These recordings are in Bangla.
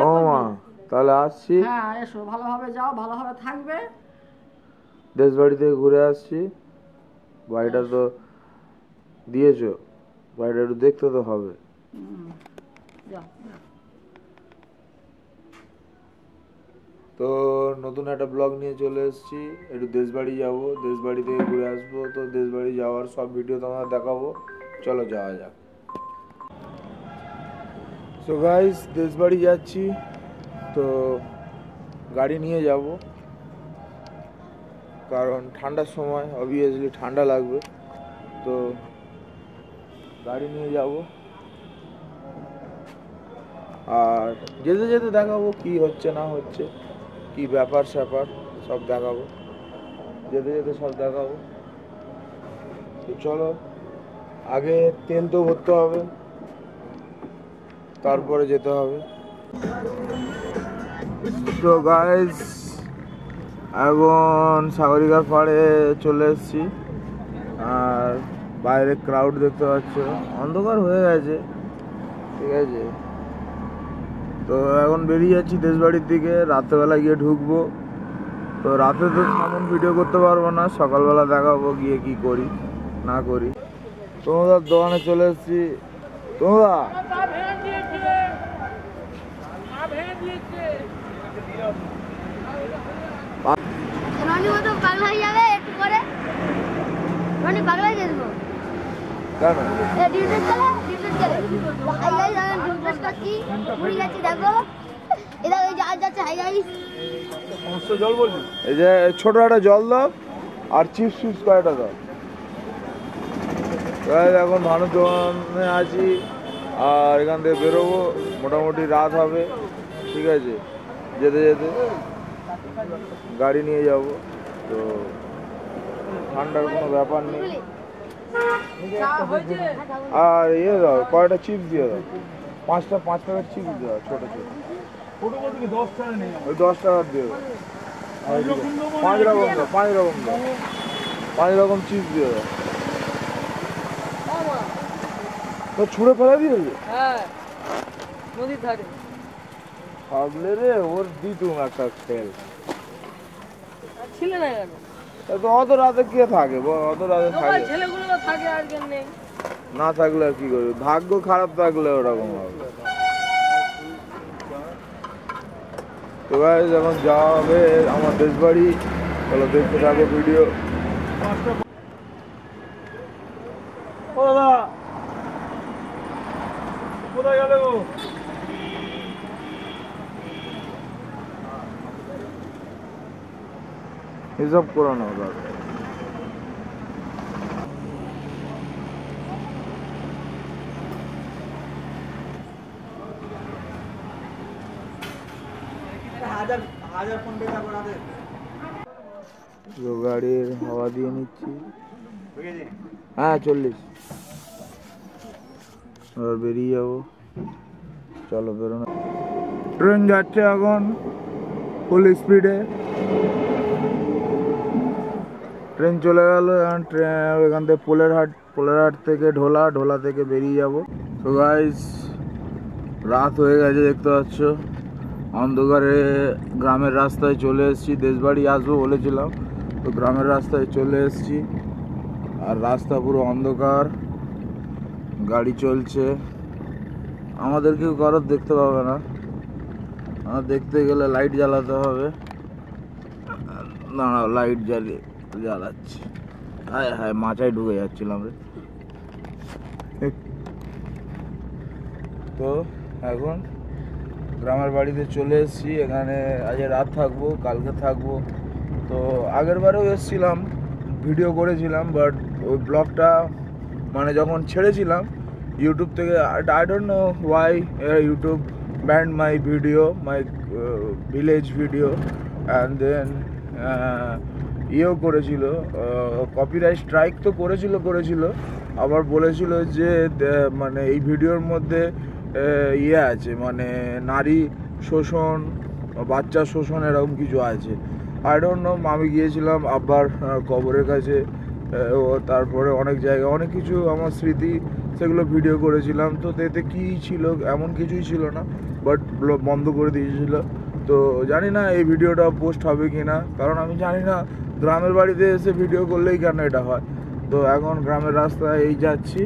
ও মা, তাহলে আসছি। হ্যাঁ এসো, ভালোভাবে যাও, ভালোভাবে থাকবে। দেশ বাড়ি থেকে ঘুরে আসছি, বাড়িটা তো দিয়েছো, বাড়িটা একটু দেখতে তো হবে। যাও। তো নতুন একটা ব্লগ নিয়ে চলে এসেছি, একটু দেশ বাড়ি যাবো, দেশ বাড়ি থেকে ঘুরে আসবো। তো দেশ বাড়ি যাওয়ার সব ভিডিও তোমাদের দেখাবো, চলো যাওয়া যাক। সো গাইস, দেশ বাড়ি যাচ্ছি, তো গাড়ি নিয়ে যাব, কারণ ঠান্ডার সময় অবভিয়াসলি ঠান্ডা লাগবে, তো গাড়ি নিয়ে যাব। আর যেতে যেতে দেখাবো কি হচ্ছে না হচ্ছে, কি ব্যাপার স্যাপার সব দেখাবো, যেতে যেতে সব দেখাবো। তো চলো, আগে তেল তো ভরতে হবে, তারপরে যেতে হবে। তো গাইস, এখন সাগরিকার পাড়ে চলে এসেছি, আর বাইরে ক্রাউড দেখতে পাচ্ছ, অন্ধকার হয়ে গেছে, ঠিক আছে। তো এখন বেরিয়ে যাচ্ছি দেশবাড়ির দিকে, রাত্রেবেলা গিয়ে ঢুকবো। তো রাতে তো তেমন ভিডিও করতে পারবো না, সকালবেলা দেখাবো গিয়ে কি করি না করি। তোমাদের দোকানে চলে এসেছি। তোমরা রনি মতো পাগলা হয়ে যাবে একটু করে, রনি পাগলা হয়ে যাবো কেন? ডিউটি চলে হাই গাইস, আমি ডিউটি করছি, ঘুরে যাচ্ছি, দেখো এটা ওই জাহাজ যাচ্ছে। হাই গাইস, জল বলছি, এই যে ছোট একটা জল দাও আর চিপস ফিপস কয়টা দাও। এখন ভানুর দোকানে আছি, আর এখান থেকে বেরোবো, মোটামুটি রাত হবে, ঠিক আছে। যেতে যেতে গাড়ি নিয়ে যাব, তো ঠান্ডার কোনো ব্যাপার নেই। আর ইয়ে দাও, কয়টা চিপস দিয়ে দাও, পাঁচ প্যাকেট চিপস দাও, ছোটো ছোটো, ওই 10 টাকার দিয়ে দাও। 5 রকম দাও, 5 রকম চিপস দিয়ে দাও। তো ছুঁড়ে ফেলা দিয়েছে। হ্যাঁ, নদীর ধারে ভাবলে রে, ওর দিতুম একটা খেল। ছিলে না কেন? তো অত রাতে কে থাকে, অত রাতে থাকে, ছেলেগুলো থাকে আর কেন নেই, না থাকলে আর কি করবে, ভাগ্য খারাপ থাকলে ওরকম হবে। তো গাইস, এখন যাওয়া হবে আমার দেশ বাড়ি, চলো দেখতে থাকো ভিডিও। ও দাদা, কোথায় গেলে গো? হিসাব করো না দাদা। গাড়ির হাওয়া দিয়ে নিচ্ছি। হ্যাঁ 40, আর বেরিয়ে যাবো, চলো বেরোনো। ট্রেন যাচ্ছে এখন ফুল স্পিডে, ট্রেন চলে গেল। এখান থেকে পোলেরহাট থেকে ঢোলা থেকে বেরিয়ে যাব। তো গাইস, রাত হয়ে গেছে দেখতে পাচ্ছ, অন্ধকারে গ্রামের রাস্তায় চলে এসেছি। দেশবাড়ি আসবো বলেছিলাম, তো গ্রামের রাস্তায় চলে এসেছি, আর রাস্তা পুরো অন্ধকার, গাড়ি চলছে, আমাদেরকেও কারোর দেখতে পাবে না। আমার দেখতে গেলে লাইট জ্বালাতে হবে, দাঁড়াও লাইট জ্বালাচ্ছি। হায় হায়, মাচায় ঢুকে যাচ্ছিলাম রে। তো এখন গ্রামের বাড়িতে চলে এসেছি, এখানে আজ রাত থাকবো, কালকে থাকবো। তো আগের বারেও এসেছিলাম, ভিডিও করেছিলাম, বাট ওই ব্লগটা মানে যখন ছেড়েছিলাম ইউটিউব থেকে, I don't know why YouTube banned my video, my village video, and then ইয়েও করেছিল, কপিরাইট স্ট্রাইক তো করেছিল, আবার বলেছিল যে মানে এই ভিডিওর মধ্যে ইয়ে আছে, মানে নারী শোষণ, বাচ্চা শোষণ, এরকম কিছু আছে। আই ডোন্ট নো, আমি গিয়েছিলাম আব্বার কবরের কাছে, তারপরে অনেক জায়গায় অনেক কিছু আমার স্মৃতি সেগুলো ভিডিও করেছিলাম। তো এতে কী ছিল, এমন কিছুই ছিল না, বাট বন্ধ করে দিয়েছিল। তো জানি না এই ভিডিওটা পোস্ট হবে কি না, কারণ আমি জানি না গ্রামের বাড়িতে এসে ভিডিও করলেই কেন এটা হয়। তো এখন গ্রামের রাস্তায় যাচ্ছি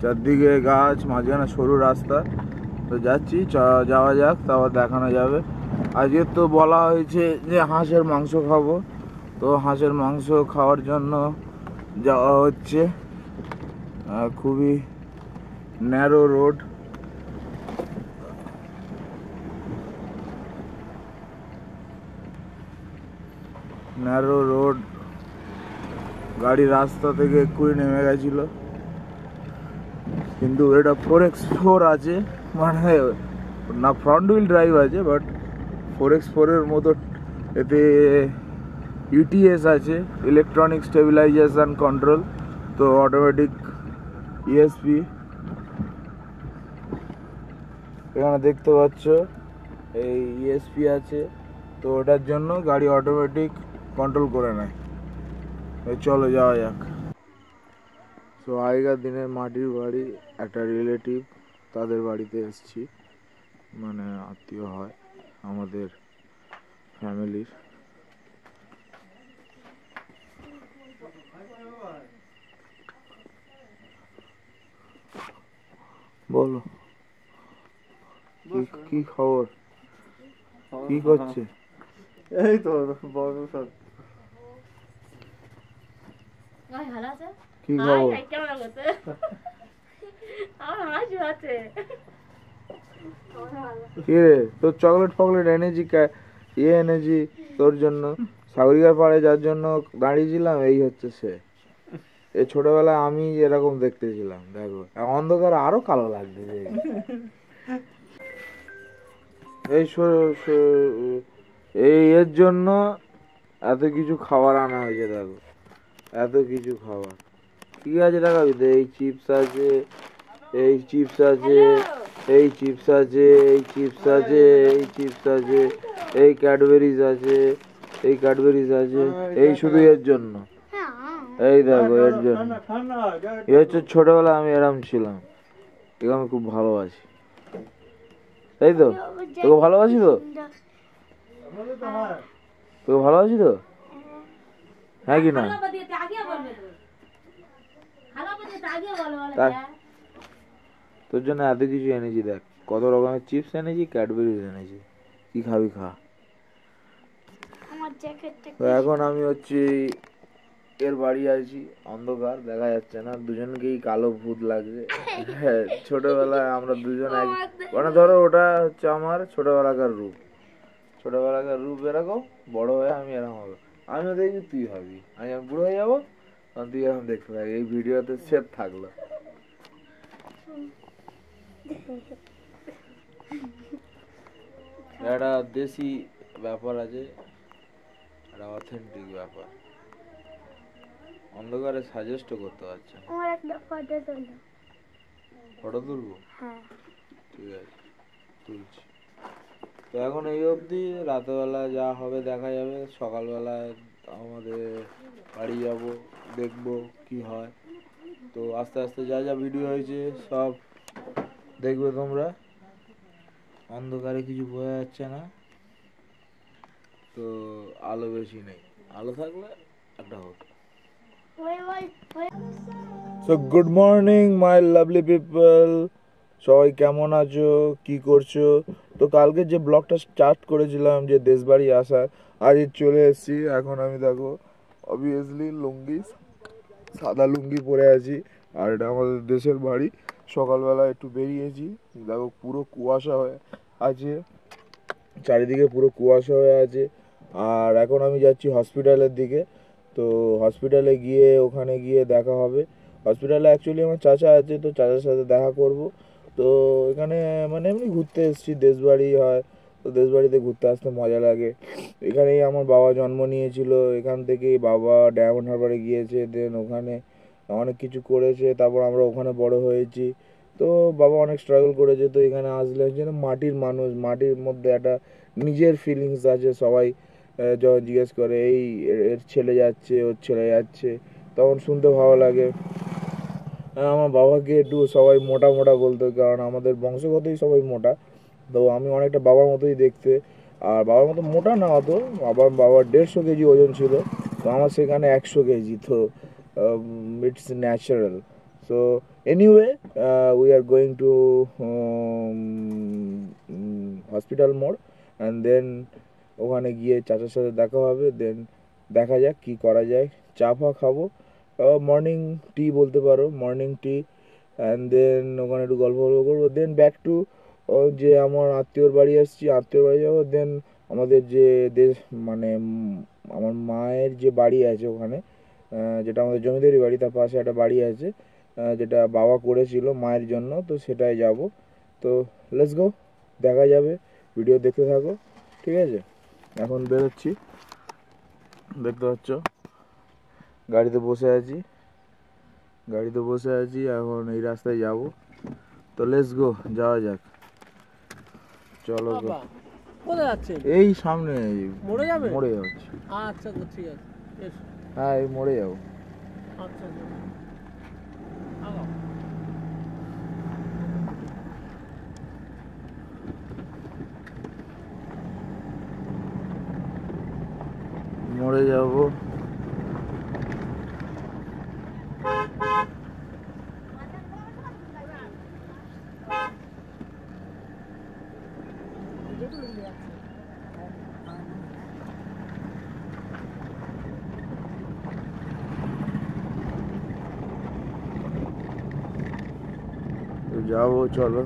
চারদিকে গাছ, মাঝখানে সরু রাস্তা। তো যাচ্ছি, যাওয়া যাক, তারপর দেখানো যাবে। আজকে তো বলা হয়েছে যে হাঁসের মাংস খাবো, তো হাঁসের মাংস খাওয়ার জন্য যাওয়া হচ্ছে। খুবই ন্যারো রোড, গাড়ি রাস্তা থেকে এক্ষুনি নেমে গেছিল, কিন্তু এটা 4x4 আছে, মানে না ফ্রন্ট হুইল ড্রাইভ আছে, বাট 4x4 এর মতো এতে ইটিএস আছে, ইলেকট্রনিক স্টেবিলাইজেশন কন্ট্রোল। তো অটোমেটিক ইএসপি এখানে দেখতে পাচ্ছ, এই ইএসপি আছে, তো ওটার জন্য গাড়ি অটোমেটিক কন্ট্রোল করে নেয়। চলো যাওয়া যাক। তো আগেকার দিনের মাটির বাড়ি, একটা রিলেটিভ, তাদের বাড়িতে এসেছি, মানে আত্মীয় হয় আমাদের ফ্যামিলির। বলো কি খবর, কি করছে? এই তো বড় সব কি খবর? কি রে, তোর চকলেট ফকলেট এনেছি, এনেছি তোর জন্য, সাগরিকার পাড়ে যার জন্য দাঁড়িয়েছিলাম, এই হচ্ছে সে। এই ছোটবেলায় আমি এরকম দেখতে ছিলাম, দেখো অন্ধকারে আরো কালো লাগছে। এই এর জন্য এত কিছু খাবার আনা হয়েছে, দেখো এত কিছু খাবার। কি আছে দেখাবি তো, এই চিপস আছে, এই চিপস আছে, এই চিপস আছে, এই চিপস আছে, এই চিপস আছে, এই ক্যাডবেরিজ আছে, এই ক্যাডবেরিজ আছে, এই শুধু এর জন্য। এই দেখো এর জন্য। এ হচ্ছে ছোটবেলায় আমি এরম ছিলাম, একে আমি খুব ভালোবাসি, তাই তো? তোকে ভালোবাসি তো, তোকে ভালোবাসি তো, হ্যাঁ কি না? তোর জন্য এত কিছু এনেছি, দেখ কত রকমের চিপস এনেছি, ক্যাডবেরিজ এনেছি, কি খাবি খা। তো এখন আমি হচ্ছি এর বাড়ি আছি, অন্ধকার দেখা যাচ্ছে না, দুজনকেই কালো ভূত লাগছে। ছোটবেলায় আমরা দুজন মানে ধরো ওটা হচ্ছে আমার ছোটবেলাকার রূপ, এরকম। বড় হয়ে আমি এরকম হবো, আমিও দেখবি, তুই হবি, আমি যখন বুড়ো হয়ে যাবো তখন তুই এখন দেখতে থাকবি। এই ভিডিওতে সেভ থাকলো। একটা দেশি ব্যাপার আছে, একটা অথেন্টিক ব্যাপার, অন্ধকারে সাজেস্টও করতে পারছে না। আমার একটা ফটো তোলো। ফটো তুলবো? হ্যাঁ ঠিক আছে, তুলছি। তো এখন এই অবধি, রাতেরবেলা যা হবে দেখা যাবে। সকালবেলায় আমাদের বাড়ি যাব, দেখবো কি হয়। তো আস্তে আস্তে যা যা ভিডিও হয়েছে সব দেখবে তোমরা। অন্ধকারে কিছু বোঝা যাচ্ছে না, তো আলো বেশি নেই, আলো থাকলে একটা হতো। So good morning my lovely people, সবাই কেমন আছো, কি করছো? তো কালকে যে ব্লগটা স্টার্ট করেছিলাম যে দেশবাড়ি আসার, আজ চলে এসেছি। এখন আমি দেখো অবভিয়াসলি লুঙ্গি, সাদা লুঙ্গি পরে আছি, আর এটা আমাদের দেশের বাড়ি। সকালবেলা একটু বেরিয়েছি, দেখো পুরো কুয়াশা হয়ে আছে, চারিদিকে পুরো কুয়াশা হয়ে আছে। আর এখন আমি যাচ্ছি হসপিটালের দিকে। তো হসপিটালে গিয়ে, ওখানে গিয়ে দেখা হবে। হসপিটালে অ্যাকচুয়ালি আমার চাচা আছে, তো চাচার সাথে দেখা করব। তো এখানে মানে এমনি ঘুরতে এসেছি, দেশবাড়ি হয়, তো দেশবাড়িতে ঘুরতে আসতে মজা লাগে। এখানেই আমার বাবা জন্ম নিয়েছিল, এখান থেকেই বাবা ডায়মন্ড হারবারে গিয়েছে, দেন ওখানে অনেক কিছু করেছে, তারপর আমরা ওখানে বড় হয়েছি। তো বাবা অনেক স্ট্রাগল করেছে, তো এখানে আসলে যেন মাটির মানুষ, মাটির মধ্যে একটা নিজের ফিলিংস আছে। সবাই যখন জিজ্ঞেস করে এই এর ছেলে যাচ্ছে, ওর ছেলে যাচ্ছে, তখন শুনতে ভালো লাগে। আমার বাবাকে একটু সবাই মোটা মোটা বলতো, কারণ আমাদের বংশগতই সবাই মোটা। তো আমি অনেকটা বাবার মতোই দেখতে, আর বাবার মতো মোটা না হতো। বাবার 150 কেজি ওজন ছিল, তো আমার সেখানে 100 কেজি। তো it's natural. So anyway, we are going to hospital মোড়, অ্যান্ড দেন ওখানে গিয়ে চাচার সাথে দেখা হবে। দেন দেখা যাক কী করা যায়। চা ফা খাবো, মর্নিং টি বলতে পারো, মর্নিং টি। অ্যান্ড দেন ওখানে একটু গল্প করবো। দেন ব্যাক টু যে আমার আত্মীয়র বাড়ি আসছি, আত্মীয়র বাড়ি যাবো। দেন আমাদের যে দেশ মানে আমার মায়ের যে বাড়ি আছে ওখানে, যেটা আমাদের জমিদারি বাড়ি, তার পাশে একটা বাড়ি আছে যেটা বাবা করেছিল মায়ের জন্য, তো সেটাই যাব। তো লেটস গো, দেখা যাবে, ভিডিও দেখতে থাকো, ঠিক আছে? এখন বেরোচ্ছি, দেখতে পাচ্ছ গাড়িতে বসে আছি, এখন এই রাস্তায় যাব। তো লেটস গো, যাওয়া যাক, চলো গো। কোথায় যাচ্ছেন? এই সামনে মোড়ে যাবে? মোড়ে যাচ্ছি। আচ্ছা ঠিক আছে, এসো। হ্যাঁ, এই মোড়ে যাবো। আচ্ছা আগাও। মোড়ে যাবো। তো যাবো, চলো।